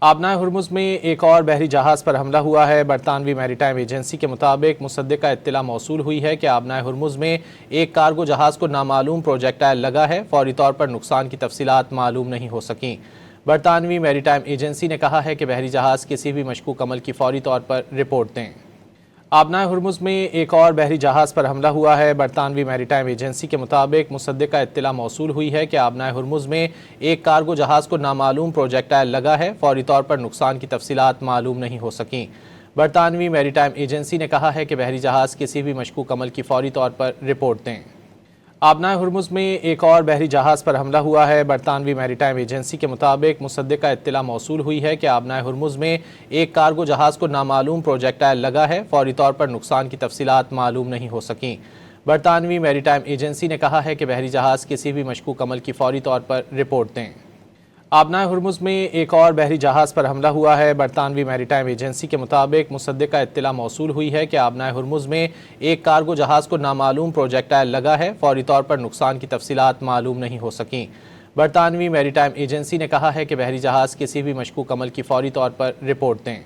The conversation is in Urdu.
آبنائے ہرمز میں ایک اور بحری جہاز پر حملہ ہوا ہے۔ برطانوی میری ٹائم ایجنسی کے مطابق مصدقہ اطلاع موصول ہوئی ہے کہ آبنائے ہرمز میں ایک کارگو جہاز کو نامعلوم پروجیکٹائل لگا ہے۔ فوری طور پر نقصان کی تفصیلات معلوم نہیں ہو سکیں۔ برطانوی میری ٹائم ایجنسی نے کہا ہے کہ بحری جہاز کسی بھی مشکوک عمل کی فوری طور پر رپورٹ دیں۔ آبنائے ہرمز میں ایک اور بحری جہاز پر حملہ ہوا ہے۔ برطانوی میری ٹائم ایجنسی کے مطابق مصدقہ اطلاع موصول ہوئی ہے کہ آبنائے ہرمز میں ایک کارگو جہاز کو نامعلوم پروجیکٹائل لگا ہے۔ فوری طور پر نقصان کی تفصیلات معلوم نہیں ہو سکیں۔ برطانوی میری ٹائم ایجنسی نے کہا ہے کہ بحری جہاز کسی بھی مشکوک عمل کی فوری طور پر رپورٹ دیں۔ آبنائے ہرمز میں ایک اور بحری جہاز پر حملہ ہوا ہے۔ برطانوی میری ٹائم ایجنسی کے مطابق مصدقہ اطلاع موصول ہوئی ہے کہ آبنائے ہرمز میں ایک کارگو جہاز کو نامعلوم پروجیکٹائل لگا ہے۔ فوری طور پر نقصان کی تفصیلات معلوم نہیں ہو سکیں۔ برطانوی میری ٹائم ایجنسی نے کہا ہے کہ بحری جہاز کسی بھی مشکوک عمل کی فوری طور پر رپورٹ دیں۔ آبنائے ہرمز میں ایک اور بحری جہاز پر حملہ ہوا ہے۔ برطانوی میری ٹائم ایجنسی کے مطابق مصدقہ اطلاع موصول ہوئی ہے کہ آبنائے ہرمز میں ایک کارگو جہاز کو نامعلوم پروجیکٹائل لگا ہے۔ فوری طور پر نقصان کی تفصیلات معلوم نہیں ہو سکیں۔ برطانوی میری ٹائم ایجنسی نے کہا ہے کہ بحری جہاز کسی بھی مشکوک عمل کی فوری طور پر رپورٹ دیں۔